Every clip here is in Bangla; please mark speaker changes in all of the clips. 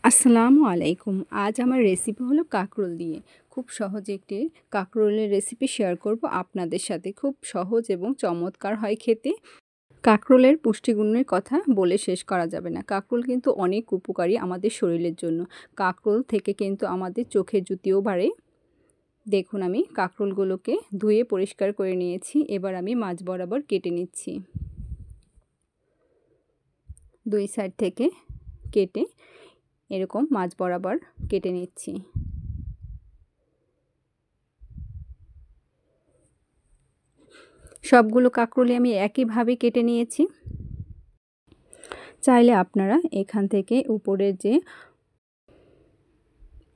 Speaker 1: আসসালামু আলাইকুম। আজ আমার রেসিপি হলো কাঁকরোল দিয়ে। খুব সহজে একটি কাঁকরোলের রেসিপি শেয়ার করব আপনাদের সাথে। খুব সহজ এবং চমৎকার হয় খেতে। কাঁকরোলের পুষ্টিগুণের কথা বলে শেষ করা যাবে না। কাঁকরোল কিন্তু অনেক উপকারী আমাদের শরীরের জন্য। কাঁকরোল থেকে কিন্তু আমাদের চোখের জ্যোতিও বাড়ে। দেখুন আমি কাঁকরোলগুলোকে ধুয়ে পরিষ্কার করে নিয়েছি। এবার আমি মাঝ বরাবর কেটে নিচ্ছি। দুই সাইড থেকে কেটে এরকম মাঝ বরাবর কেটে নিচ্ছি। সবগুলো কাঁকরোলই আমি একইভাবে কেটে নিয়েছি। চাইলে আপনারা এখান থেকে উপরের যে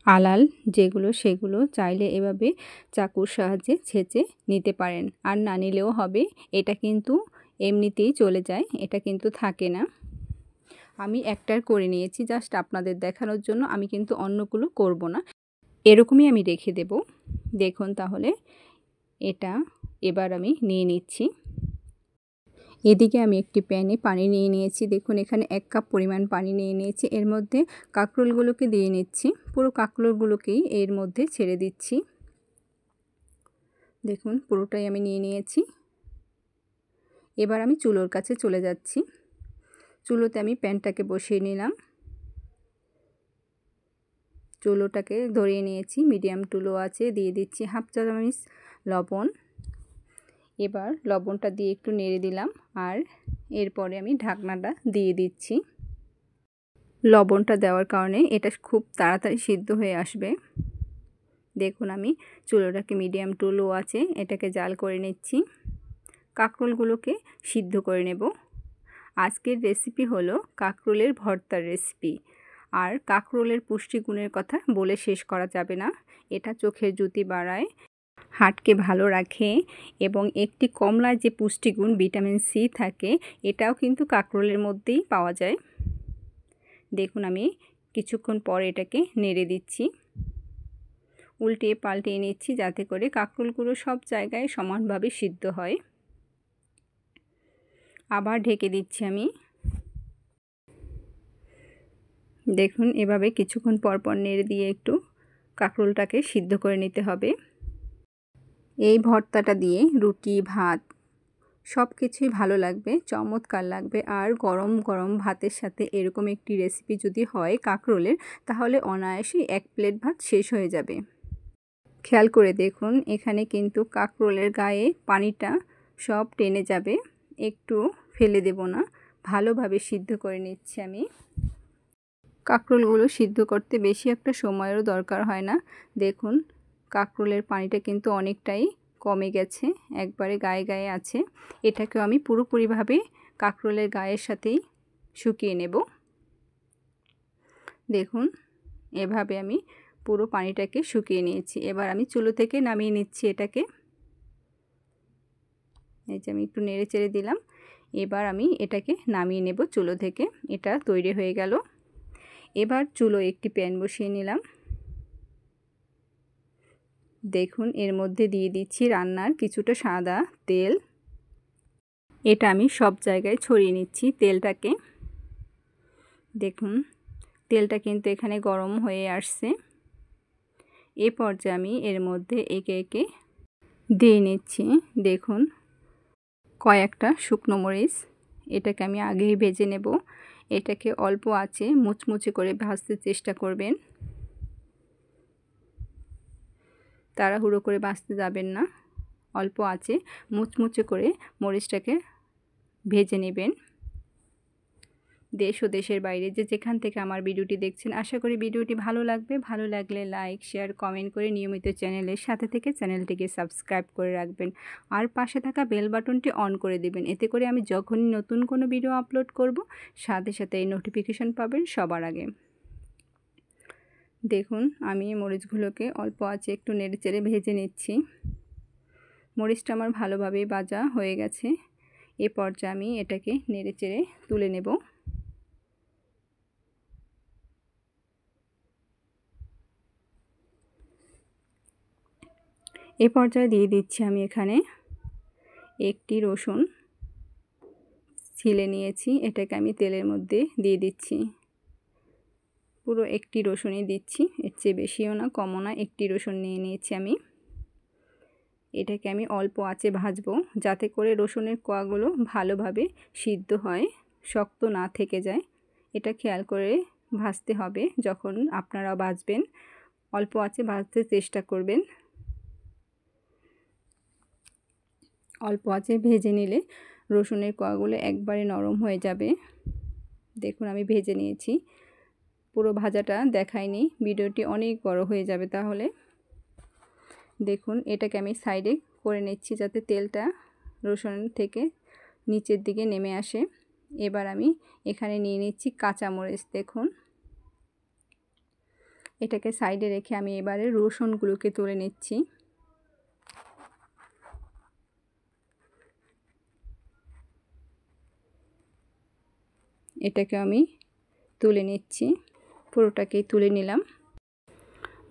Speaker 1: আলাল যেগুলো সেগুলো চাইলে এভাবে চাকুর সাহায্যে ছেঁচে নিতে পারেন, আর না নিলেও হবে। এটা কিন্তু এমনিতেই চলে যায়, এটা কিন্তু থাকে না। আমি একটার করে নিয়েছি জাস্ট আপনাদের দেখানোর জন্য। আমি কিন্তু অন্যগুলো করব না, এরকমই আমি রেখে দেব। দেখুন তাহলে এটা এবার আমি নিয়ে নিচ্ছি। এদিকে আমি একটি প্যানে পানি নিয়ে নিয়েছি। দেখুন এখানে 1 কাপ পরিমাণ পানি নিয়ে নিয়েছি। এর মধ্যে কাঁকরোলগুলোকে দিয়ে নিচ্ছি। পুরো কাঁকরোলগুলোকেই এর মধ্যে ছেড়ে দিচ্ছি। দেখুন পুরোটাই আমি নিয়ে নিয়েছি। এবার আমি চুলোর কাছে চলে যাচ্ছি। চুলোতে আমি প্যানটাকে বসিয়ে নিলাম। চুলোটাকে ধরিয়ে নিয়েছি, মিডিয়াম চুলো আছে। দিয়ে দিচ্ছি 1/2 চা চামচ লবণ। এবার লবণটা দিয়ে একটু নেড়ে দিলাম, আর এরপরে আমি ঢাকনাটা দিয়ে দিচ্ছি। লবণটা দেওয়ার কারণে এটা খুব তাড়াতাড়ি সিদ্ধ হয়ে আসবে। দেখুন আমি চুলোটাকে মিডিয়াম টু লো আছে এটাকে জাল করে নিচ্ছি। কাঁকরোলগুলোকে সিদ্ধ করে নেব। আজকের রেসিপি হলো কাঁকরোলের ভর্তার রেসিপি। আর কাঁকরোলের পুষ্টিগুণের কথা বলে শেষ করা যাবে না। এটা চোখের জ্যোতি বাড়ায়, হার্টকে ভালো রাখে, এবং একটি কমলায় যে পুষ্টিগুণ ভিটামিন সি থাকে এটাও কিন্তু কাঁকরোলের মধ্যেই পাওয়া যায়। দেখুন আমি কিছুক্ষণ পর এটাকে নেড়ে দিচ্ছি, উল্টিয়ে পাল্টিয়ে নিচ্ছি যাতে করে কাঁকরোলগুলো সব জায়গায় সমানভাবে সিদ্ধ হয়। আবার ঢেকে দিচ্ছি আমি। দেখুন এভাবে কিছুক্ষণ পর পর নেড়ে দিয়ে একটু কাঁকরোলটাকে সিদ্ধ করে নিতে হবে। এই ভর্তাটা দিয়ে রুটি ভাত সব কিছুই ভালো লাগবে, চমৎকার লাগবে। আর গরম গরম ভাতের সাথে এরকম একটি রেসিপি যদি হয় কাঁকরোলের, তাহলে অনায়াসেই 1 প্লেট ভাত শেষ হয়ে যাবে। খেয়াল করে দেখুন এখানে কিন্তু কাঁকরোলের গায়ে পানিটা সব টেনে যাবে, একটু ফেলে দেব না। ভালোভাবে সিদ্ধ করে নিচ্ছি আমি। কাঁকরোলগুলো সিদ্ধ করতে বেশি একটা সময়েরও দরকার হয় না। দেখুন কাঁকরোলের পানিটা কিন্তু অনেকটাই কমে গেছে, একবারে গায়ে গায়ে আছে। এটাকেও আমি পুরোপুরিভাবে কাঁকরোলের গায়ের সাথেই শুকিয়ে নেব। দেখুন এভাবে আমি পুরো পানিটাকে শুকিয়ে নিয়েছি। এবার আমি চুলো থেকে নামিয়ে নিচ্ছি এটাকে। এই যে আমি একটু নেড়ে চেড়ে দিলাম। এবার আমি এটাকে নামিয়ে নেব চুলো থেকে। এটা তৈরি হয়ে গেল। এবার চুলো একটি প্যান বসিয়ে নিলাম। দেখুন এর মধ্যে দিয়ে দিচ্ছি রান্নার কিছুটা সাদা তেল। এটা আমি সব জায়গায় ছড়িয়ে নিচ্ছি তেলটাকে। দেখুন তেলটা কিন্তু এখানে গরম হয়ে আসছে। এ পর্যায়ে আমি এর মধ্যে একে একে দিয়ে নিচ্ছি। দেখুন কয়েকটা শুকনো মরিচ, এটাকে আমি আগেই ভেজে নেব। এটাকে অল্প আঁচে মুচমুচে করে ভাজতে চেষ্টা করবেন, তাড়াহুড়ো করে ভাজতে যাবেন না। অল্প আঁচে মুচমুচে করে মরিচটাকে ভেজে নেবেন। দেশ ও দেশের বাইরে যে যেখান থেকে আমার ভিডিওটি দেখছেন, আশা করি ভিডিওটি ভালো লাগবে। ভালো লাগলে লাইক শেয়ার কমেন্ট করে নিয়মিত চ্যানেলের সাথে থেকে চ্যানেলটিকে সাবস্ক্রাইব করে রাখবেন, আর পাশে থাকা বেল বাটনটি অন করে দেবেন। এতে করে আমি যখনই নতুন কোনো ভিডিও আপলোড করব সাথে সাথে এই নোটিফিকেশন পাবেন সবার আগে। দেখুন আমি মরিচগুলোকে অল্প আঁচে একটু নেড়েচেড়ে ভেজে নিচ্ছি। মরিচটা আমার ভালোভাবেই ভাজা হয়ে গেছে। এ পর্যায়ে আমি এটাকে নেড়েচেড়ে তুলে নেব। এ পর্যায়ে দিয়ে দিচ্ছি আমি এখানে একটি রসুন ছিলে নিয়েছি, এটাকে আমি তেলের মধ্যে দিয়ে দিচ্ছি। পুরো একটি রসুনই দিচ্ছি, এর চেয়ে বেশিও না কমও না। একটি রসুন নিয়ে নিয়েছি আমি। এটাকে আমি অল্প আঁচে ভাজবো, যাতে করে রসুনের কোয়াগুলো ভালোভাবে সিদ্ধ হয়, শক্ত না থেকে যায়। এটা খেয়াল করে ভাজতে হবে। যখন আপনারা ভাজবেন অল্প আঁচে ভাজতে চেষ্টা করবেন। অল্প আঁচে ভেজে নিলে রসুনের কোয়াগুলো একবারে নরম হয়ে যাবে। দেখুন আমি ভেজে নিয়েছি। পুরো ভাজাটা দেখাইনি, ভিডিওটি অনেক বড় হয়ে যাবে তাহলে। দেখুন এটাকে আমি সাইডে করে নিচ্ছি, যাতে তেলটা রসুন থেকে নিচের দিকে নেমে আসে। এবার আমি এখানে নিয়ে নিচ্ছি কাঁচামরিচ। দেখুন এটাকে সাইডে রেখে আমি এবারে রসুনগুলোকে তুলে নিচ্ছি। এটাকে আমি তুলে নিচ্ছি, পুরোটাকেই তুলে নিলাম।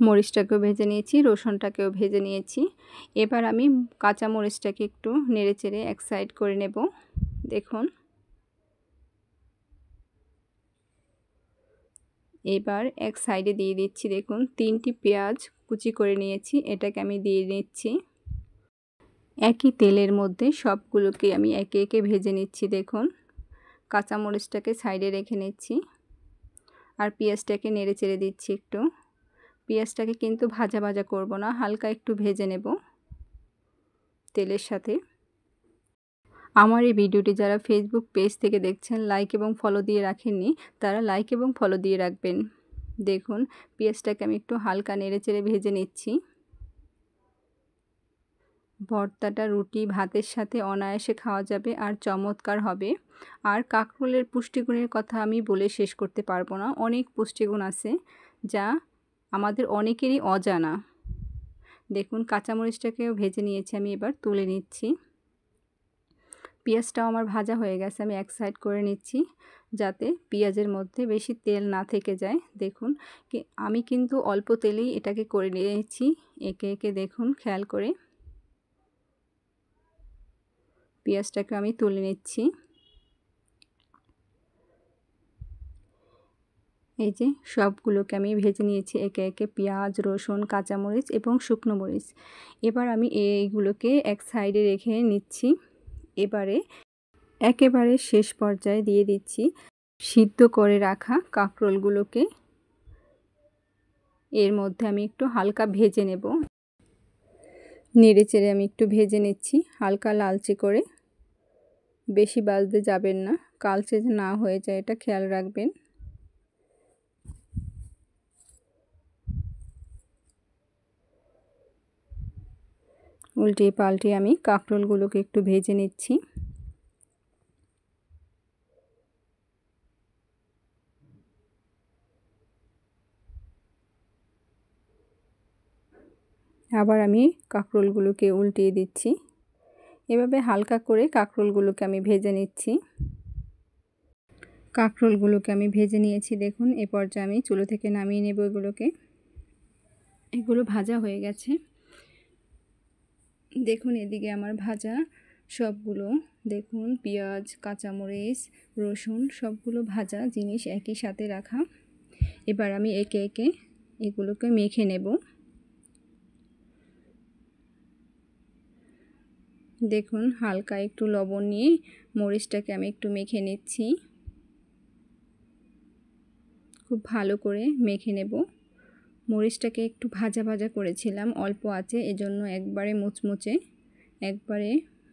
Speaker 1: মরিচটাকেও ভেজে নিয়েছি, রসুনটাকেও ভেজে নিয়েছি। এবার আমি কাঁচা মরিচটাকে একটু নেড়েচেড়ে এক সাইড করে নেব। দেখুন এবার এক সাইডে দিয়ে দিচ্ছি। দেখুন 3টি পেঁয়াজ কুচি করে নিয়েছি, এটাকে আমি দিয়ে নিচ্ছি। একই তেলের মধ্যে সবগুলোকে আমি একে একে ভেজে নিচ্ছি। দেখুন কাঁচা মরিচটাকে সাইডে রেখে নিচ্ছি আর পেঁয়াজটাকে নেড়েচেড়ে দিচ্ছি একটু। পেঁয়াজটাকে কিন্তু ভাজা ভাজা করব না, হালকা একটু ভেজে নেব তেলের সাথে। আমার এই ভিডিওটি যারা ফেসবুক পেজ থেকে দেখছেন, লাইক এবং ফলো দিয়ে রাখেননি, তারা লাইক এবং ফলো দিয়ে রাখবেন। দেখুন পেঁয়াজটাকে আমি একটু হালকা নেড়েচেড়ে ভেজে নিচ্ছি। ভর্তাটা রুটি ভাতের সাথে অনায়াসে খাওয়া যাবে আর চমৎকার হবে। আর কাঁকরোলের পুষ্টিগুণের কথা আমি বলে শেষ করতে পারবো না। অনেক পুষ্টিগুণ আছে যা আমাদের অনেকেরই অজানা। দেখুন কাঁচামরিচটাকেও ভেজে নিয়েছি আমি, এবার তুলে নিচ্ছি। পেঁয়াজটাও আমার ভাজা হয়ে গেছে, আমি এক সাইড করে নিচ্ছি যাতে পেঁয়াজের মধ্যে বেশি তেল না থেকে যায়। দেখুন আমি কিন্তু অল্প তেলেই এটাকে করে নিয়েছি একে একে। দেখুন খেয়াল করে পেঁয়াজটাকে আমি তুলে নিচ্ছি। এই যে সবগুলোকে আমি ভেজে নিয়েছি একে একে, পেঁয়াজ, রসুন, কাঁচামরিচ এবং শুকনো মরিচ। এবার আমি এইগুলোকে এক সাইডে রেখে নিচ্ছি। এবারে একেবারে শেষ পর্যায়ে দিয়ে দিচ্ছি সিদ্ধ করে রাখা কাঁকরোলগুলোকে। এর মধ্যে আমি একটু হালকা ভেজে নেব। নেড়েচেড়ে আমি একটু ভেজে নিচ্ছি হালকা লালচে করে। বেশি ভাজতে যাবেন না, কালচে না হয়ে যায় এটা খেয়াল রাখবেন। উল্টিয়ে পাল্টিয়ে আমি কাঁকরোলগুলোকে একটু ভেজে নিচ্ছি। আবার আমি কাঁকরোলগুলোকে উল্টিয়ে দিচ্ছি। এভাবে হালকা করে কাঁকরোলগুলোকে আমি ভেজে নিচ্ছি। কাঁকরোলগুলোকে আমি ভেজে নিয়েছি। দেখুন এ পর্যায়ে আমি চুলো থেকে নামিয়ে নেব এগুলোকে। এগুলো ভাজা হয়ে গেছে। দেখুন এদিকে আমার ভাজা সবগুলো, দেখুন পেঁয়াজ, কাঁচামরিচ, রসুন সবগুলো ভাজা জিনিস একই সাথে রাখা। এবার আমি একে একে এগুলোকে মেখে নেব। দেখুন হালকা একটু লবণ নিয়ে মরিচটাকে আমি একটু মেখে নিচ্ছি। খুব ভালো করে মেখে নেব। মরিচটাকে একটু ভাজা ভাজা করেছিলাম অল্প আঁচে, এজন্য একবারে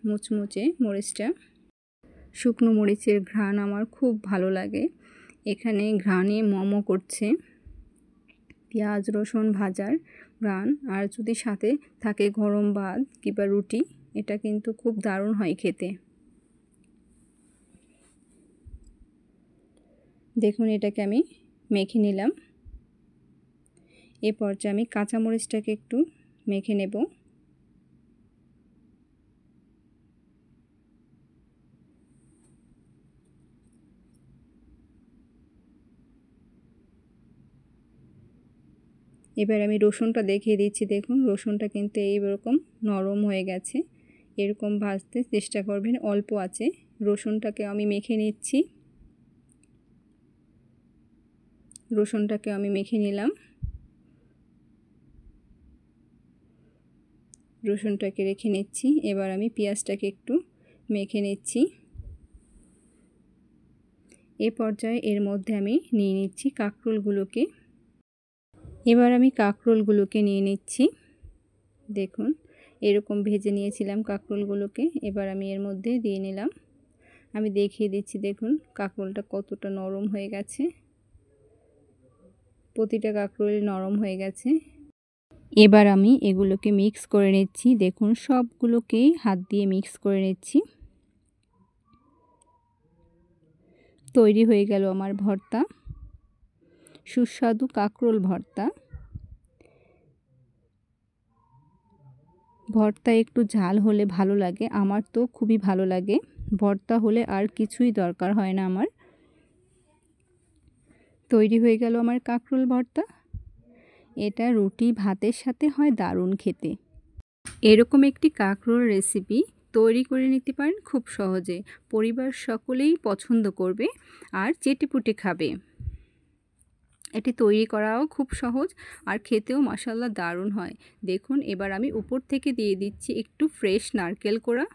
Speaker 1: মুচমুচে মরিচটা। শুকনো মরিচের ঘ্রাণ আমার খুব ভালো লাগে। এখানে ঘ্রাণে মোমো করছে পেঁয়াজ রসুন ভাজার ঘ্রাণ। আর যদি সাথে থাকে গরম ভাত কিংবা রুটি, এটা কিন্তু খুব দারুণ হয় খেতে। দেখুন এটাকে আমি মেখে নিলাম। এ পর্যায়ে আমি কাঁচামরিচটাকে একটু মেখে নেব। এবার আমি রসুনটা দেখিয়ে দিচ্ছি। দেখুন রসুনটা কিন্তু এইরকম নরম হয়ে গেছে। এরকম ভাজতে চেষ্টা করবেন অল্প আঁচে। রসুনটাকে আমি মেখে নিচ্ছি। রসুনটাকে আমি মেখে নিলাম। রসুনটাকে রেখে নিচ্ছি। এবার আমি পেঁয়াজটাকে একটু মেখে নিচ্ছি। এ পর্যায়ে এর মধ্যে আমি নিয়ে নিচ্ছি কাঁকরোলগুলোকে। এবার আমি কাঁকরোলগুলোকে নিয়ে নিচ্ছি। দেখুন এরকম ভেজে নিয়েছিলাম কাঁকরোলগুলোকে। এবার আমি এর মধ্যে দিয়ে নিলাম। আমি দেখিয়ে দিচ্ছি, দেখুন কাঁকরোলটা কতটা নরম হয়ে গেছে। প্রতিটা কাঁকরোল নরম হয়ে গেছে। এবার আমি এগুলোকে মিক্স করে নিচ্ছি। দেখুন সবগুলোকেই হাত দিয়ে মিক্স করে নিচ্ছি। তৈরি হয়ে গেল আমার ভর্তা, সুস্বাদু কাঁকরোল ভর্তা। ভর্তা একটু ঝাল হলে ভালো লাগে, আমার তো খুবই ভালো লাগে। ভর্তা হলে আর কিছুই দরকার হয় না আমার। তৈরি হয়ে গেল আমার কাঁকরোল ভর্তা। এটা রুটি ভাতের সাথে হয় দারুণ খেতে। এরকম একটি কাঁকরোল রেসিপি তৈরি করে নিতে পারেন খুব সহজে। পরিবার সকলেই পছন্দ করবে আর চেটেপুটে খাবে। এটি তৈরি করাও খুব সহজ আর খেতেও মাশাআল্লাহ দারুণ হয়। দেখুন এবার আমি উপর থেকে দিয়ে দিচ্ছি একটু ফ্রেশ নারকেল কোড়া।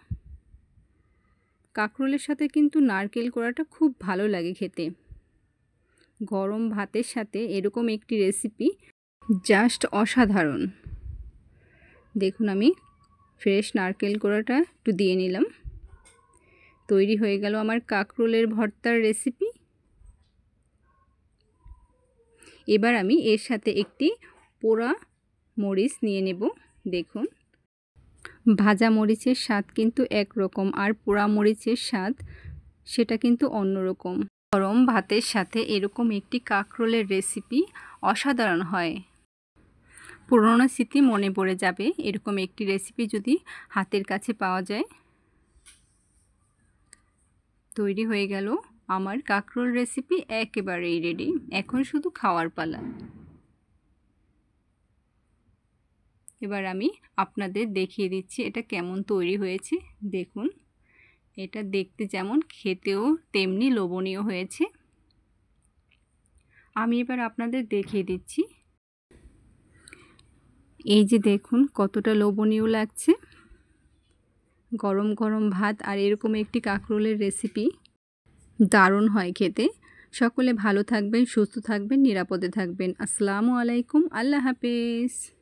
Speaker 1: কাঁকরোলের সাথে কিন্তু নারকেল কোড়াটা খুব ভালো লাগে খেতে। গরম ভাতের সাথে এরকম একটি রেসিপি জাস্ট অসাধারণ। দেখুন আমি ফ্রেশ নারকেল কোড়াটা একটু দিয়ে নিলাম। তৈরি হয়ে গেল আমার কাঁকরোলের ভর্তার রেসিপি। এবার আমি এর সাথে একটি পোড়া মরিচ নিয়ে নেব। দেখুন ভাজা মরিচের স্বাদ কিন্তু একরকম আর পোড়া মরিচের স্বাদ সেটা কিন্তু অন্যরকম। গরম ভাতের সাথে এরকম একটি কাঁকরোলের রেসিপি অসাধারণ হয়। পুরনো স্মৃতি মনে পড়ে যাবে এরকম একটি রেসিপি যদি হাতের কাছে পাওয়া যায়। তৈরি হয়ে গেল আমার কাঁকরোল রেসিপি একেবারেই রেডি। এখন শুধু খাওয়ার পালা। এবার আমি আপনাদের দেখিয়ে দিচ্ছি এটা কেমন তৈরি হয়েছে। দেখুন এটা দেখতে যেমন খেতেও তেমনি লোভনীয় হয়েছে। আমি এবার আপনাদের দেখিয়ে দিচ্ছি। এই যে দেখুন কতটা লোভনীয় লাগছে। গরম গরম ভাত আর এরকম একটি কাঁকরোলের রেসিপি দারুণ হয় খেতে। সকলে ভালো থাকবেন, সুস্থ থাকবেন, নিরাপদে থাকবেন। আসসালামু আলাইকুম, আল্লাহ হাফেজ।